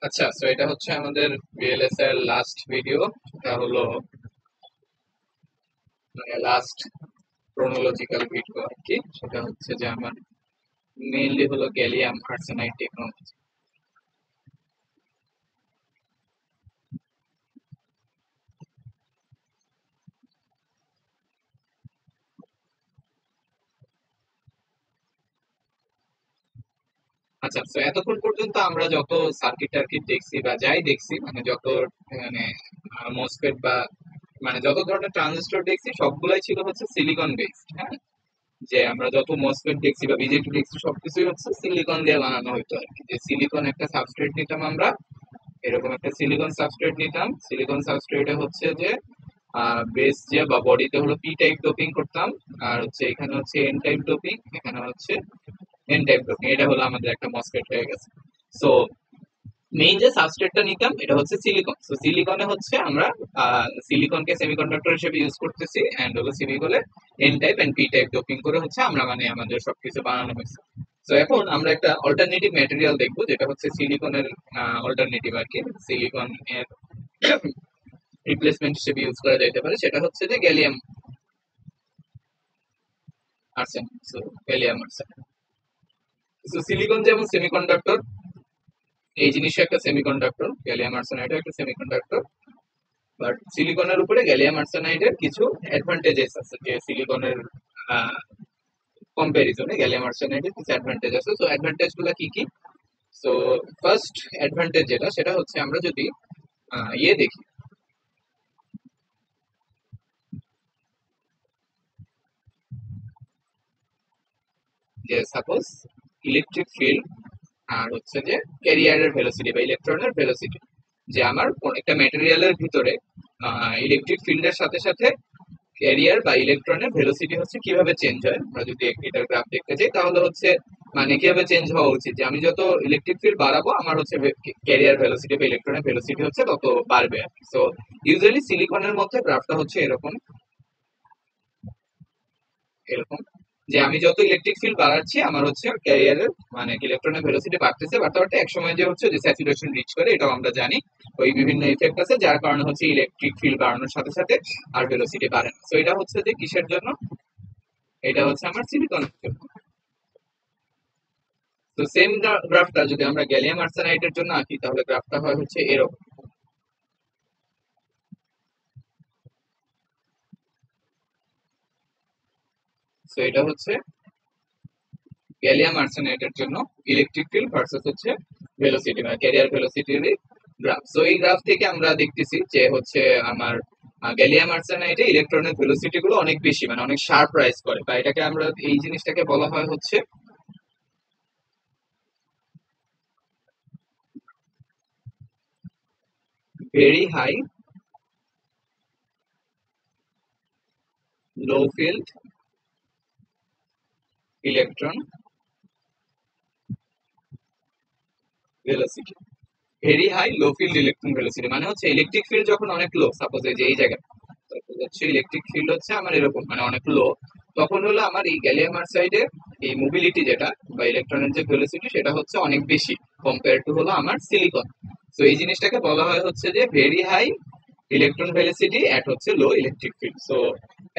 আচ্ছা, সো এটা হচ্ছে আমাদের বিএলএস এর লাস্ট ভিডিও। এটা হলো মানে লাস্ট ক্রোনোলজিক্যাল ভিডিও আর কি। সেটা হচ্ছে যে আমার মেইনলি হলো গ্যালিয়াম আর্সেনাইড টেকনোলজি। আচ্ছা, তো এতক্ষণ পর্যন্ত আমরা যত সার্কিট টার্কিট দেখছি বা যাই দেখছি, মানে যত মানে মসফেট বা মানে যত ধরনের ট্রানজিস্টর দেখছি সবগুলাই ছিল হচ্ছে সিলিকন বেসড। হ্যাঁ, যে আমরা যত মসফেট দেখছি বা বিজেপি দেখছি সবকিছুই হচ্ছে সিলিকন দিয়ে বানানো হতো আর কি। যে সিলিকন একটা সাবস্ট্রেট নিতাম আমরা, এরকম একটা সিলিকন সাবস্ট্রেট নিতাম। সিলিকন সাবস্ট্রেটে হচ্ছে যে বেস যে বা বডিতে হলো পি টাইপ ডোপিং করতাম, আর হচ্ছে এখানে হচ্ছে এন টাইপ ডোপিং, এখানে হচ্ছে এন টাইপ ডোপিং। এটা হলো আমাদের একটা মসফেট হয়ে গেছে। সো মেইন যে সাবস্ট্রেটটা নিতাম এটা হচ্ছে সিলিকন। সো সিলিকনে হচ্ছে আমরা সিলিকনকে সেমিকন্ডাক্টর হিসেবে ইউজ করতেছি, এন্ড হলো সিলিকনে n type and p type doping করে হচ্ছে আমরা মানে আমাদের সবকিছু বানানো হয়েছে। তো এখন আমরা একটা অল্টারনেটিভ ম্যাটেরিয়াল দেখবো, যেটা হচ্ছে সিলিকনের অল্টারনেটিভ আর কি। সিলিকন এর রিপ্লেসমেন্ট হিসেবে ইউজ করা যাইতে পারে, সেটা হচ্ছে যে gallium arsenide. So gallium arsenide, so silicon যেমন সেমিকন্ডাক্টর, এই জিনিসটা একটা সেমিকন্ডাক্টর, গ্যালিয়াম আর্সেনাইড একটা সেমিকন্ডাক্টর। বাট সিলিকনের উপরে গ্যালিয়াম আর্সেনাইডের কিছু অ্যাডভান্টেজেস আছে, যে সিলিকনের কম্পারিজনে গ্যালিয়াম আর্সেনাইডের কিছু অ্যাডভান্টেজ আছে। সো অ্যাডভান্টেজ গুলো কি কি? সো ফার্স্ট অ্যাডভান্টেজ যেটা, সেটা হচ্ছে আমরা যদি ইয়ে দেখি, যে সাপোজ ইলেকট্রিক ফিল্ড আর হচ্ছে যে ক্যারিয়ারের ভেলোসিটি বা ইলেকট্রনের ভেলোসিটি, যে আমার একটা ম্যাটেরিয়ালের ভিতরে ইলেকট্রিক ফিল্ডের সাথে সাথে ক্যারিয়ার বা ইলেকট্রনের ভেলোসিটি হচ্ছে কিভাবে চেঞ্জ হয়। আমরা যদি এটার গ্রাফ দেখতে চাই তাহলে হচ্ছে মানে কিভাবে চেঞ্জ হওয়া উচিত, যে আমি যত ইলেকট্রিক ফিল্ড বাড়াবো আমার হচ্ছে ক্যারিয়ার ভেলোসিটি বা ইলেকট্রনের ভেলোসিটি হচ্ছে তত বাড়বে। সো ইউজুয়ালি সিলিকনের মধ্যে গ্রাফটা হচ্ছে এরকম এরকম যে আমি যত ইলেকট্রিক ফিল্ড বাড়াচ্ছি আমার হচ্ছে ক্যারিয়ারের মানে ইলেকট্রনের ভেলোসিটি বাড়তেছে বাড়তে বাড়তে এক সময় যে হচ্ছে যে স্যাচুরেশন রিচ করে, এটাও আমরা জানি। ওই বিভিন্ন ইফেক্ট আছে যার কারণে হচ্ছে ইলেকট্রিক ফিল্ড বাড়ানোর সাথে সাথে আর ভেলোসিটি বাড়ে না। সো এটা হচ্ছে যে কিসের জন্য? এটা হচ্ছে আমার সিলিকনের জন্য। তো সেম গ্রাফটা যদি আমরা গ্যালিয়াম আর্সেনাইডের জন্য আঁকি তাহলে গ্রাফটা হয় হচ্ছে এরকম। সো এটা হচ্ছে গ্যালিয়াম আর্সেনাইডের জন্য ইলেকট্রিক ফিল্ড ভার্সাস হচ্ছে ভেলোসিটি মানে ক্যারিয়ার ভেলোসিটির গ্রাফ। সো এই গ্রাফ থেকে আমরা দেখতেছি যে হচ্ছে আমার গ্যালিয়াম আর্সেনাইডে ইলেকট্রনের ভেলোসিটি গুলো অনেক বেশি, মানে অনেক শার্প রাইজ করে, বা এটাকে আমরা এই জিনিসটাকে বলা হয় হচ্ছে very high low field electron velocity. Very high low field electron velocity মানে হচ্ছে ইলেকট্রিক ফিল্ড যখন অনেক লো, সাপোজ এই যে এই জায়গায় হচ্ছে ইলেকট্রিক ফিল্ড হচ্ছে আমার এরকম মানে অনেক লো, তখন হলো আমার এই গ্যালিয়াম আর্সাইডে এই মোবিলিটি যেটা বা ইলেকট্রনের যে ভেলোসিটি সেটা হচ্ছে অনেক বেশি কম্পেয়ার টু হলো আমার সিলিকন। তো এই জিনিসটাকে বলা হয় হচ্ছে যে ভেরি হাই ইলেকট্রন ভেলোসিটি এট হচ্ছে লো ইলেকট্রিক ফিল্ড। সো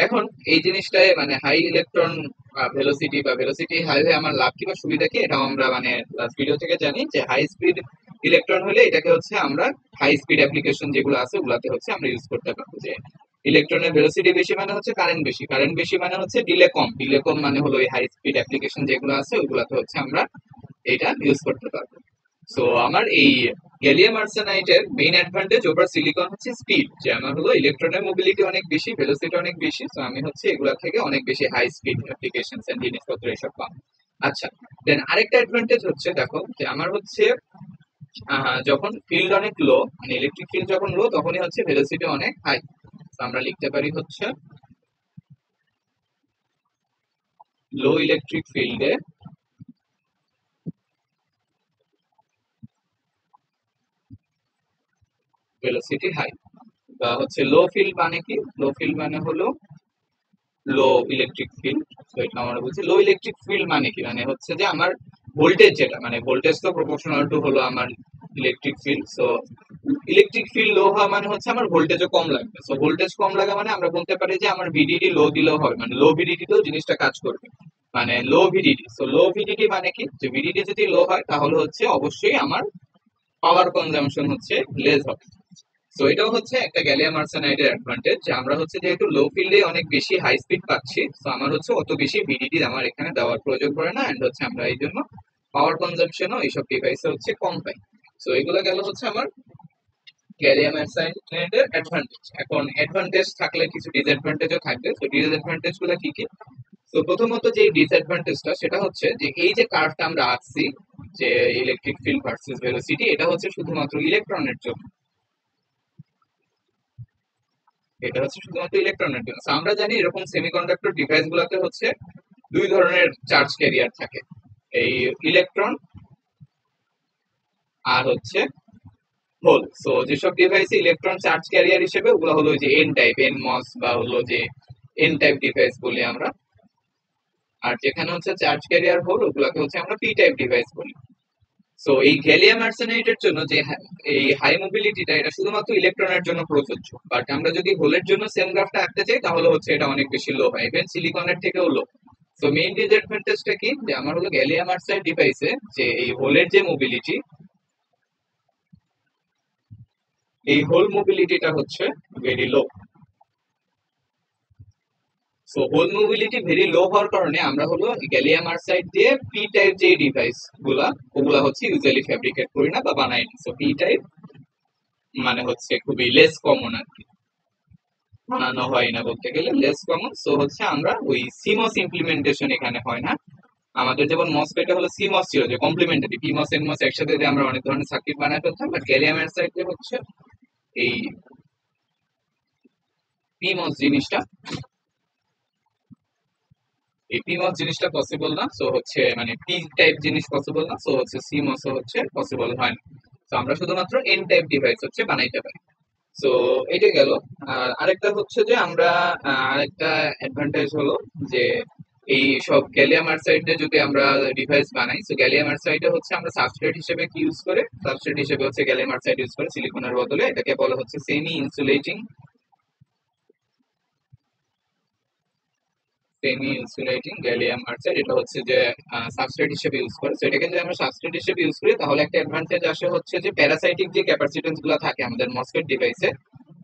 এখন এই জিনিসটায় মানে হাই ইলেকট্রন ভেলোসিটি বা ভেলোসিটি হাই হয়ে আমার লাভ কি বা সুবিধা কি, এটাও আমরা মানে লাস্ট ভিডিও থেকে জানি যে হাই স্পিড ইলেকট্রন হলে এটাকে হচ্ছে আমরা হাই স্পিড অ্যাপ্লিকেশন যেগুলো আছে ওগুলাতে হচ্ছে আমরা ইউজ করতে পারবো। যে ইলেকট্রনের ভেলোসিটি বেশি মানে হচ্ছে কারেন্ট বেশি, কারেন্ট বেশি মানে হচ্ছে ডিলে কম, ডিলে কম মানে হলো এই হাই স্পিড অ্যাপ্লিকেশন যেগুলো আছে ওগুলাতে হচ্ছে আমরা এটা ইউজ করতে পারবো। সো আমার এই গ্যালিয়াম আর্সেনাইডের মেইন অ্যাডভান্টেজ ওভার সিলিকন হচ্ছে স্পিড, যে আমার হলো ইলেকট্রনের মোবিলিটি অনেক বেশি, ভেলোসিটি অনেক বেশি। সো আমি হচ্ছে এগুলা থেকে অনেক বেশি হাই স্পিড অ্যাপ্লিকেশনস এন্ড জিনিসপত্র এসব পাবো। আচ্ছা, দেন আরেকটা অ্যাডভান্টেজ হচ্ছে দেখো যে আমার হচ্ছে যখন ফিল্ড অনেক লো মানে ইলেকট্রিক ফিল্ড যখন লো তখনই হচ্ছে ভেলোসিটি অনেক হাই। তো আমরা লিখতে পারি হচ্ছে লো ইলেকট্রিক ফিল্ডে ভেলোসিটি হাই, বা হচ্ছে লো ফিল্ড মানে কি? লো ফিল্ড মানে হলো লো ইলেকট্রিক ফিল্ড। তো এটা আমরা বলছি লো ইলেকট্রিক ফিল্ড মানে কি, মানে হচ্ছে যে আমার ভোল্টেজ যেটা মানে ভোল্টেজ তো প্রপোর্শনাল টু হলো আমার electric field. So electric field low হওয়া মানে হচ্ছে আমার ভোল্টেজও কম লাগবে। সো ভোল্টেজ কম লাগা মানে আমরা বলতে পারি যে আমার ভিডিডি লো দিলেও হবে, মানে লো ভিডিডিতেও জিনিসটা কাজ করবে, মানে লো ভিডিডি। সো লো ভিডিডি মানে কি, যে ভিডিডি যদি লো হয় তাহলে হচ্ছে অবশ্যই আমার পাওয়ার কনজাম্পশন হচ্ছে লেস হবে। সো এটাও হচ্ছে একটা গ্যালিয়াম আর্সেনাইডের অ্যাডভান্টেজ, যে আমরা হচ্ছে যেহেতু লো ফিল্ডে অনেক বেশি হাই স্পিড পাচ্ছি, তো আমার হচ্ছে অত বেশি ভিডিডি আমার এখানে দেওয়ার প্রয়োজন পড়ে না, এন্ড হচ্ছে আমরা এই জন্য পাওয়ার কনজাম্পশনও এইসব ডিভাইসে হচ্ছে কম পাই। সো এগুলো গেল হচ্ছে আমার গ্যালিয়াম আর্সেনাইডের অ্যাডভান্টেজ। এখন অ্যাডভান্টেজ থাকলে কিছু ডিসঅ্যাডভান্টেজও থাকবে। তো ডিসঅ্যাডভান্টেজ গুলো কি কি? তো প্রথমত যে ডিসঅ্যাডভান্টেজটা সেটা হচ্ছে যে এই যে কার্ভটা আমরা আঁকছি, যে ইলেকট্রিক ফিল্ড ভার্সেস ভেলোসিটি, এটা হচ্ছে শুধুমাত্র ইলেকট্রনের জন্য। এটা হচ্ছে শুধুমাত্র ইলেকট্রনের জন্য। So, আমরা জানি এরকম সেমিকন্ডাক্টর ডিভাইস গুলোতে হচ্ছে দুই ধরনের চার্জ ক্যারিয়ার থাকে, এই ইলেকট্রন আর হচ্ছে হোল। সো যেসব ডিভাইসে ইলেকট্রন চার্জ ক্যারিয়ার হিসেবে ওগুলো হলো যে এন টাইপ, এন মস, বা হলো যে এন টাইপ ডিভাইস বলি আমরা। আর যেখানে হচ্ছে চার্জ ক্যারিয়ার হোল, ওগুলোকে হচ্ছে আমরা পি টাইপ ডিভাইস বলি। সো এই গ্যালিয়াম আর্সেনাইডের জন্য যে এই হাই মোবিলিটিটা, এটা শুধুমাত্র ইলেকট্রনের জন্য প্রযোজ্য। বাট আমরা যদি হোলের জন্য সেম গ্রাফটা আঁকতে চাই তাহলে হচ্ছে এটা অনেক বেশি লো হয়, ইভেন সিলিকনের থেকেও লো। সো মেইন ডিসঅ্যাডভান্টেজটা কি, যে আমার হলো গ্যালিয়াম আর্সেনাইড ডিভাইসে যে এই হোলের যে মোবিলিটি, এই হোল মোবিলিটিটা হচ্ছে very low. So hole mobility very low হওয়ার কারণে আমরা হলো গ্যালিয়াম আর্সাইড দিয়ে পি টাইপ যে ডিভাইস গুলা, ওগুলা হচ্ছে ইউজুয়ালি ফ্যাব্রিকেট করি না বা বানাই না। সো পি টাইপ মানে হচ্ছে খুবই লেস কমন আর কি, বানানো হয় না বলতে গেলে, লেস কমন। সো হচ্ছে আমরা ওই সিমস ইমপ্লিমেন্টেশন এখানে হয় না। আমাদের যেমন মসফেটে হলো সিমস ছিল, যে কমপ্লিমেন্টারি পিমস এনমস একসাথে দিয়ে আমরা অনেক ধরনের সার্কিট বানাই ফেলতাম, বাট গ্যালিয়াম আর্সাইড দিয়ে হচ্ছে এই পিমস জিনিসটা, এই পিমস জিনিসটা পসিবল না। সো হচ্ছে মানে পি টাইপ জিনিস পসিবল না, সো হচ্ছে সিমস হচ্ছে পসিবল হয় না। তো আমরা শুধুমাত্র এন টাইপ ডিভাইস হচ্ছে বানাইতে পারি। সো এটা গেল। আর আরেকটা হচ্ছে যে আমরা আরেকটা অ্যাডভান্টেজ হলো যে এই সব গ্যালিয়াম আর্সাইডে যদি আমরা ডিভাইস বানাই, সো গ্যালিয়াম আর্সাইডে হচ্ছে আমরা সাবস্ট্রেট হিসেবে কি ইউজ করে, সাবস্ট্রেট হিসেবে হচ্ছে গ্যালিয়াম আর্সাইড ইউজ করে সিলিকনের বদলে। এটাকে বলা হচ্ছে সেমি ইনসুলেটিং গ্যালিয়াম আর্সাইড। এটা হচ্ছে যে সাবস্ট্রেট হিসেবে ইউজ করে। তো এটাকে যদি আমরা সাবস্ট্রেট হিসেবে ইউজ করি তাহলে একটা অ্যাডভান্টেজ আসে হচ্ছে যে প্যারাসাইটিক যে ক্যাপাসিটেন্স গুলো থাকে আমাদের মসফেট ডিভাইসে,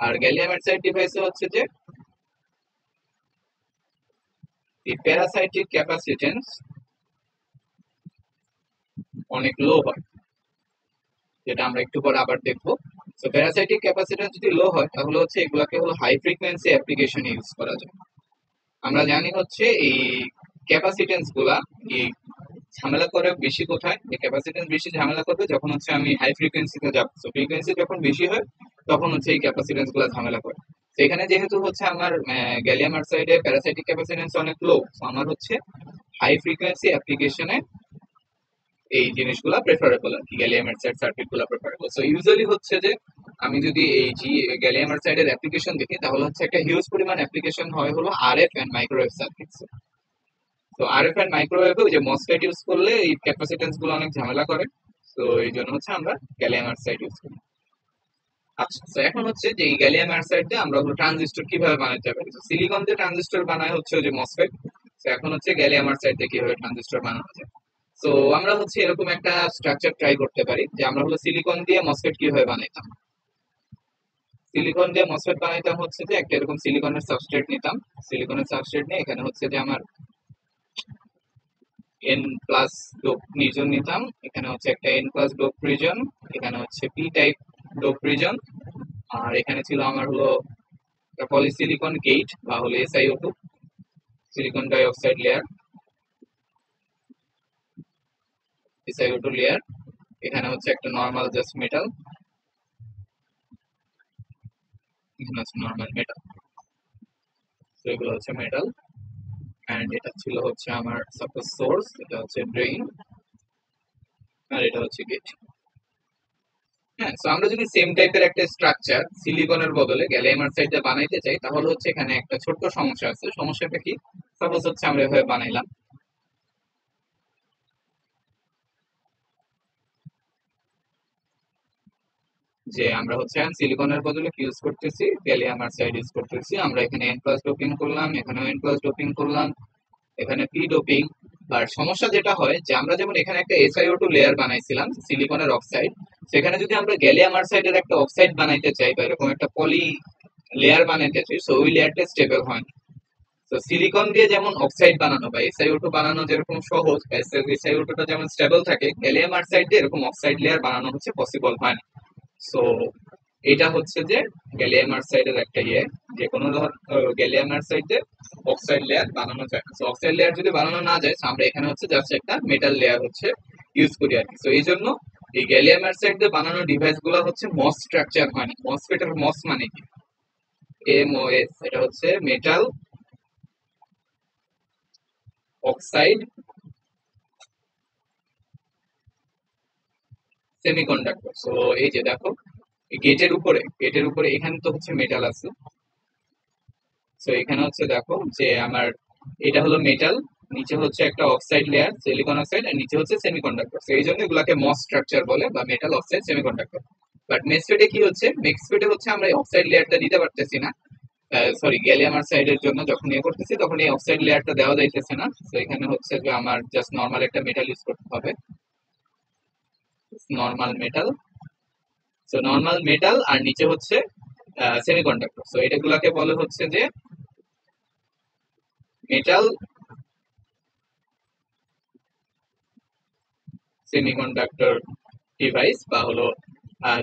আর গ্যালিয়াম আর্সাইড ডিভাইসে হচ্ছে যে এই প্যারাসাইটিক ক্যাপাসিটেন্স অনেক লো হয়, যেটা আমরা একটু পরে আবার দেখবো। তো প্যারাসাইটিক ক্যাপাসিটেন্স যদি লো হয় তাহলে হচ্ছে এগুলাকে হলো হাই ফ্রিকোয়েন্সি অ্যাপ্লিকেশনে ইউজ করা যায়। আমরা জানি হচ্ছে এই ক্যাপাসিটেন্স গুলা এই ঝামেলা করে বেশি কোথায়, এই ক্যাপাসিটেন্স বেশি ঝামেলা করবে যখন হচ্ছে আমি হাই ফ্রিকোয়েন্সিতে যাব। তো ফ্রিকোয়েন্সি যখন বেশি হয় তখন হচ্ছে এই ক্যাপাসিটেন্স গুলা ঝামেলা করে। তো এখানে যেহেতু হচ্ছে আমার গ্যালিয়াম আর্সাইডে প্যারাসাইটিক ক্যাপাসিটেন্স অনেক লো, আমার হচ্ছে হাই ফ্রিকোয়েন্সি অ্যাপ্লিকেশনে এই জিনিসগুলা প্রেফারেবল আর কি, গ্যালিয়াম আর্সাইড সার্কিট গুলা প্রেফারেবল। সো ইউজুয়ালি হচ্ছে যে আমি যদি এই গ্যালিয়াম আর্সাইডের অ্যাপ্লিকেশন দেখি তাহলে হচ্ছে একটা হিউজ পরিমাণ অ্যাপ্লিকেশন হয় হলো আরএফ এন্ড মাইক্রোওয়েভ সার্কিটস। তো আরএফ এন্ড মাইক্রোওয়েভে যে মসফেট ইউজ করলে এই ক্যাপাসিটেন্স গুলো অনেক ঝামেলা করে। তো এই জন্য হচ্ছে আমরা গ্যালিয়াম আর্সাইড ইউজ করি। আচ্ছা, তো এখন হচ্ছে যে এই গ্যালিয়াম আর্সাইড দিয়ে আমরা হলো ট্রানজিস্টর কিভাবে বানাতে পারি। তো সিলিকন দিয়ে ট্রানজিস্টর বানায় হচ্ছে ওই যে মসফেট। তো এখন হচ্ছে গ্যালিয়াম আর্সাইড দিয়ে কিভাবে ট্রানজিস্টর বানানো যায়। তো আমরা হচ্ছে এরকম একটা স্ট্রাকচার ট্রাই করতে পারি, যে আমরা হলো সিলিকন দিয়ে মসফেট কিভাবে বানাইতাম। সিলিকন দিয়ে মসফেট বানাইতাম হচ্ছে যে একটা এরকম সিলিকনের সাবস্ট্রেট নিতাম। সিলিকনের সাবস্ট্রেট নিয়ে এখানে হচ্ছে যে আমার এন প্লাস ডোপ রিজন নিতাম। এখানে হচ্ছে একটা এন প্লাস ডোপ রিজন, এখানে হচ্ছে পি টাইপ ডোপ রিজন, আর এখানে ছিল আমার হলো পলিসিলিকন গেট বা হলো SiO2 silicon die oxide layer, SiO2 layer. এখানে হচ্ছে একটা নর্মাল জাস্ট মেটাল, এখানে হচ্ছে নর্মাল মেটাল। তো এগুলো হচ্ছে মেটাল, এন্ড এটা ছিল হচ্ছে আমার সাপোজ সোর্স, এটা হচ্ছে ড্রেইন, আর এটা হচ্ছে গেট। হ্যাঁ, তো আমরা যদি সেম টাইপের একটা স্ট্রাকচার সিলিকনের বদলে গ্যালিয়াম আর্সাইডে বানাইতে চাই তাহলে হচ্ছে এখানে একটা ছোট্ট সমস্যা আছে। সমস্যাটা কি? সাপোজ হচ্ছে আমরা এভাবে বানাইলাম, যে আমরা হচ্ছে সিলিকনের বদলে কি ইউজ করতেছি, গ্যালিয়াম আর্সাইড ইউজ করতেছি। আমরা এখানে এন প্লাস ডোপিং করলাম, এখানেও এন প্লাস ডোপিং করলাম, এখানে পি ডোপিং। আর সমস্যা যেটা হয় যে আমরা যেমন এখানে একটা SiO2 লেয়ার বানাইছিলাম সিলিকনের অক্সাইড, সেখানে যদি আমরা গ্যালিয়াম আর্সাইডের একটা অক্সাইড বানাইতে চাই বা এরকম একটা পলি লেয়ার বানাইতে চাই, তো ওই লেয়ারটা স্টেবল হয় না। তো সিলিকন দিয়ে যেমন অক্সাইড বানানো বা SiO2 বানানো যেরকম সহজ, SiO2 টা যেমন স্টেবল থাকে, গ্যালিয়াম আর্সাইড দিয়ে এরকম অক্সাইড লেয়ার বানানো হচ্ছে পসিবল হয় না। সো এটা হচ্ছে যে গ্যালিয়াম আর্সাইডের একটা ইয়ে, যে কোনো ধর গ্যালিয়াম আর্সাইডের অক্সাইড লেয়ার বানানো যায় না। অক্সাইড লেয়ার যদি বানানো না যায়, আমরা এখানে হচ্ছে জাস্ট একটা মেটাল লেয়ার হচ্ছে ইউজ করি আর কি। তো এই জন্য এই গ্যালিয়াম আর্সাইড দিয়ে বানানো ডিভাইস গুলো হচ্ছে মস স্ট্রাকচার হয় না। মসফেটের মস মানে কি, MOS, এটা হচ্ছে মেটাল অক্সাইড সেমিকন্ডাক্টর। সো এই যে দেখো, গেটের উপরে এখানে তো হচ্ছে মেটাল আছে। সো এখানে হচ্ছে দেখো যে আমার এটা হলো মেটাল, নিচে হচ্ছে একটা অক্সাইড লেয়ার সিলিকন অক্সাইড, আর নিচে হচ্ছে সেমিকন্ডাক্টর। তো এই জন্য এগুলাকে মস স্ট্রাকচার বলে বা মেটাল অক্সাইড সেমিকন্ডাক্টর। বাট মেসফেটে কি হচ্ছে, মেক্সফেটে হচ্ছে আমরা এই অক্সাইড লেয়ারটা দিতে পারতেছি না। সরি, গ্যালিয়াম আর্সাইডের জন্য যখন ইয়ে করতেছি তখন এই অক্সাইড লেয়ারটা দেওয়া যাইতেছে না। তো এখানে হচ্ছে যে আমার জাস্ট নর্মাল একটা মেটাল ইউজ করতে হবে, normal metal. So normal metal আর নিচে হচ্ছে সেমিকন্ডাক্টর। সো এটাগুলাকে বলে হচ্ছে যে মেটাল সেমিকন্ডাক্টর ডিভাইস, বা হলো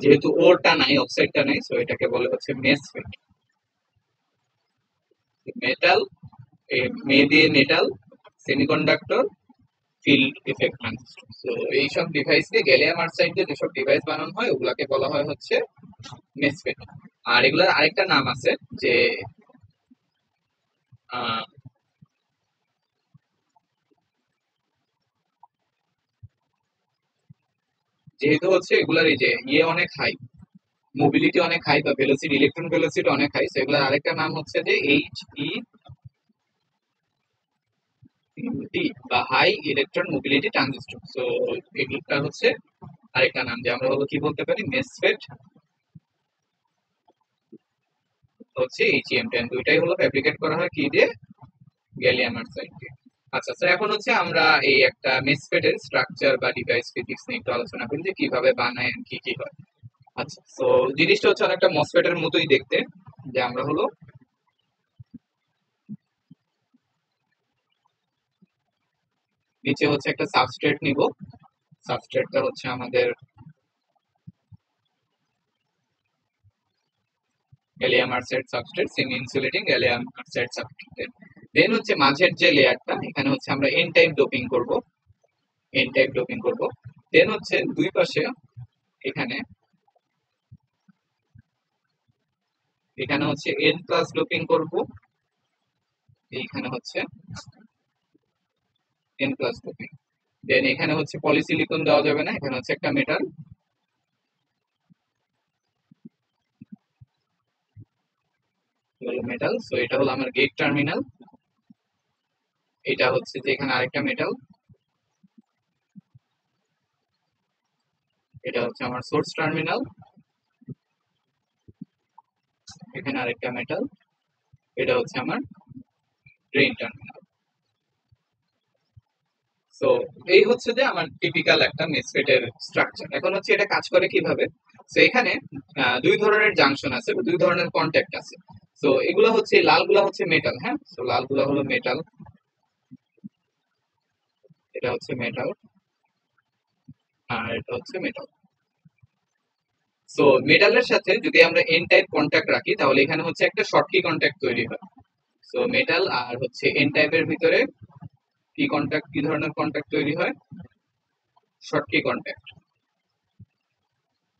যেহেতু ওরটা নাই, অক্সাইডটা নাই, সো এটাকে বলে হচ্ছে মেসফেট। মেটাল, মে দিয়ে metal, semiconductor, field effect transistor. তো এইসব ডিভাইসকে গ্যালিয়াম আর্সাইড দিয়ে যেসব ডিভাইস বানানো হয় ওগুলাকে বলা হয় হচ্ছে মেসফেট। আর এগুলার আরেকটা নাম আছে, যে আহ, যেহেতু হচ্ছে এগুলার এই যে ইয়ে অনেক হাই, মোবিলিটি অনেক হাই বা ভেলোসিটি, ইলেকট্রন ভেলোসিটি অনেক হাই, সেগুলোর আরেকটা নাম হচ্ছে যে HEMT বা high electron mobility transistor. So এগুলোটা হচ্ছে আরেকটা নাম, যে আমরা হলো কি বলতে পারি, মেসফেট হচ্ছে HEM10। দুইটাই হলো ফ্যাব্রিকেট করা হয় কি দিয়ে, গ্যালিয়াম আর্সাইড দিয়ে। আচ্ছা, তো এখন হচ্ছে আমরা এই একটা মেসফেটের স্ট্রাকচার বা ডিভাইস ফিজিক্স নিয়ে একটু আলোচনা করি যে কিভাবে বানায় আর কি কি হয়। আচ্ছা, তো জিনিসটা হচ্ছে অনেকটা মসফেটের মতোই দেখতে, যে আমরা হলো নিচে হচ্ছে একটা সাবস্ট্রেট নিব। সাবস্ট্রেটটা হচ্ছে আমাদের gallium arsenide substrate, semi insulating gallium arsenide substrate. Then হচ্ছে মাঝের যে লেয়ারটা, এখানে হচ্ছে আমরা এন টাইপ ডোপিং করব, এন টাইপ ডোপিং করব। দেন হচ্ছে দুই পাশে এখানে, এখানে হচ্ছে এন প্লাস ডোপিং করব, এইখানে হচ্ছে এন প্লাস ডোপিং। দেন এখানে হচ্ছে পলিসিলিকন দেওয়া যাবে না, এখানে হচ্ছে একটা মেটাল, মেটাল। সো এটা হলো আমার গেট টার্মিনাল। এটা হচ্ছে যে এখানে আরেকটা মেটাল, এটা হচ্ছে আমার সোর্স টার্মিনাল। এখানে আরেকটা মেটাল, এটা হচ্ছে আমার ড্রেন টার্মিনাল। সো এই হচ্ছে যে আমার টিপিক্যাল একটা মেসফেটের স্ট্রাকচার। এখন হচ্ছে এটা কাজ করে কিভাবে। সো এখানে দুই ধরনের জাংশন আছে, দুই ধরনের কন্ট্যাক্ট আছে। সো এগুলো হচ্ছে, লালগুলা হচ্ছে মেটাল, হ্যাঁ। সো লালগুলা হলো মেটাল, এটা হচ্ছে মেটাল, আর এটা হচ্ছে মেটাল। সো মেটালের সাথে যদি আমরা এন টাইপ কন্ট্যাক্ট রাখি, তাহলে এখানে হচ্ছে একটা শর্টকি কন্ট্যাক্ট তৈরি হয়। সো মেটাল আর হচ্ছে এন টাইপের ভিতরে কি কন্ট্যাক্ট, কি ধরনের কন্ট্যাক্ট তৈরি হয়, শর্টকি কন্ট্যাক্ট।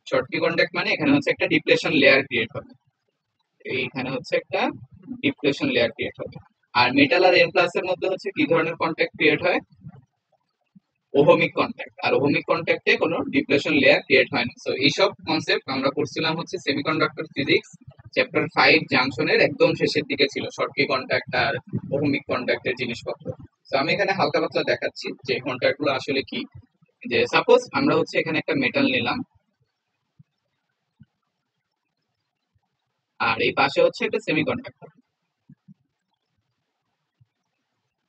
শর্টকি কন্ট্যাক্ট মানে এখানে হচ্ছে একটা ডিপ্লেশন লেয়ার ক্রিয়েট হবে, এইখানে হচ্ছে একটা ডিপ্লেশন লেয়ার ক্রিয়েট হবে। আর মেটাল আর এন প্লাস এর মধ্যে হচ্ছে কি ধরনের কন্ট্যাক্ট ক্রিয়েট হয়, ওহমিক কন্ট্যাক্ট। আর ওহমিক কন্ট্যাক্টে কোনো ডিপ্লেশন লেয়ার ক্রিয়েট হয় না। সো এইসব কনসেপ্ট আমরা করছিলাম হচ্ছে সেমিকন্ডাক্টর ফিজিক্স চ্যাপ্টার 5 জাংশনের একদম শেষের দিকে ছিল, শর্টকি কন্ট্যাক্ট আর ওহমিক কন্ট্যাক্টের জিনিসপত্র। তো আমি এখানে হালকা পাতলা দেখাচ্ছি যে কন্ট্যাক্ট গুলো আসলে কি। যে সাপোজ আমরা হচ্ছে এখানে একটা মেটাল নিলাম, আর এই পাশে হচ্ছে একটা সেমিকন্ডাক্টর।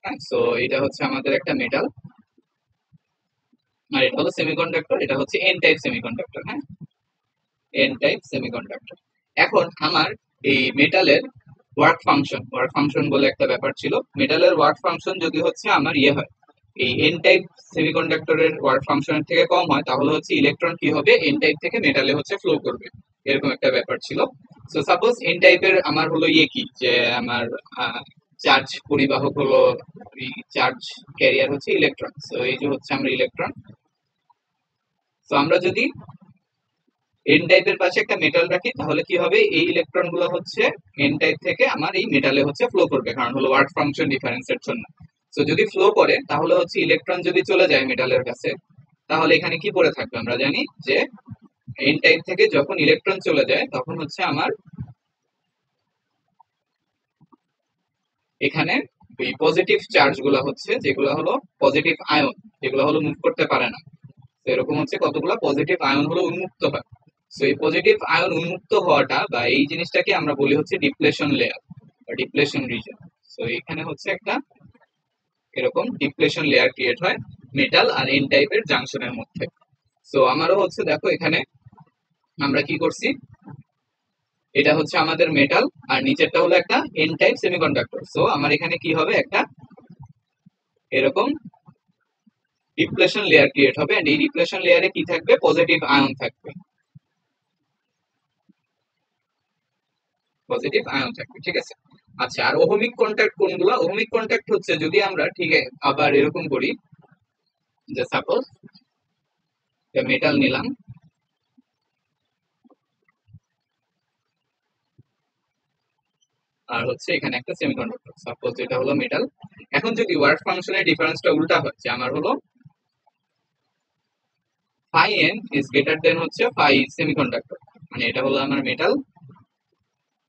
হ্যাঁ, সো এটা হচ্ছে আমাদের একটা মেটাল, আর এটা হলো সেমিকন্ডাক্টর, এটা হচ্ছে এন টাইপ সেমিকন্ডাক্টর। হ্যাঁ, এন টাইপ সেমিকন্ডাক্টর। এখন আমার এই মেটালের ওয়ার্ক ফাংশন বলে একটা ব্যাপার ছিল। মেটালের ওয়ার্ক ফাংশন যদি হচ্ছে আমার ইয়ে হয়, এই এন টাইপ সেমিকন্ডাক্টরের ওয়ার্ক ফাংশনের থেকে কম হয়, তাহলে হচ্ছে ইলেকট্রন কি হবে, এন টাইপ থেকে মেটালে হচ্ছে ফ্লো করবে, এরকম একটা ব্যাপার ছিল। সো সাপোজ এন টাইপের আমার হলো ইয়ে কি, যে আমার চার্জ পরিবাহক হলো, চার্জ ক্যারিয়ার হচ্ছে ইলেকট্রন। সো এই যে হচ্ছে আমরা ইলেকট্রন। তো আমরা যদি এন টাইপের পাশে একটা মেটাল রাখি, তাহলে কি হবে, এই ইলেকট্রন গুলো হচ্ছে এন টাইপ থেকে আমার এই মেটালে হচ্ছে ফ্লো করবে, কারণ হলো ওয়ার্ক ফাংশন ডিফারেন্সের জন্য। তো যদি ফ্লো করে, তাহলে হচ্ছে ইলেকট্রন যদি চলে যায় মেটালের কাছে, তাহলে এখানে কি পড়ে থাকবে, আমরা জানি যে এন টাইপ থেকে যখন ইলেকট্রন চলে যায়, তখন হচ্ছে আমার এখানে এই পজিটিভ চার্জ গুলা হচ্ছে, যেগুলো হলো পজিটিভ আয়ন, যেগুলো হলো মুভ করতে পারে না। তো এরকম হচ্ছে কতগুলো পজিটিভ আয়ন হলো উন্মুক্ত হয়। সো এই পজিটিভ আয়ন উন্মুক্ত হওয়াটা বা এই জিনিসটাকে আমরা বলি হচ্ছে ডিপ্লেশন লেয়ার বা ডিপ্লেশন রিজন। সো এখানে হচ্ছে একটা এরকম ডিপ্লেশন লেয়ার ক্রিয়েট হয় মেটাল আর এন টাইপের জাংশনের মধ্যে। সো আমারও হচ্ছে দেখো এখানে আমরা কি করছি, এটা হচ্ছে আমাদের মেটাল আর নিচেরটা হলো একটা এন টাইপ সেমিকন্ডাক্টর। সো আমার এখানে কি হবে, একটা এরকম ডিপ্লেশন লেয়ার ক্রিয়েট হবে, এন্ড এই ডিপ্লেশন লেয়ারে কি থাকবে, পজিটিভ আয়ন থাকবে, পজিটিভ আয়ন থাকবে, ঠিক আছে। আচ্ছা, আর ওহমিক কন্ট্যাক্ট কোনগুলো, ওহমিক কন্ট্যাক্ট হচ্ছে যদি আমরা ঠিক আবার এরকম করি, যে সাপোজ মেটাল নিলাম, আর হচ্ছে এখানে একটা সেমিকন্ডাক্টর, সাপোজ এটা হলো মেটাল। এখন যদি ওয়ার্ক ফাংশনের ডিফারেন্সটা উল্টা হয়, যে আমার হলো phi n is greater than হচ্ছে ফাই সেমিকন্ডাক্টর, মানে এটা হলো আমার মেটাল,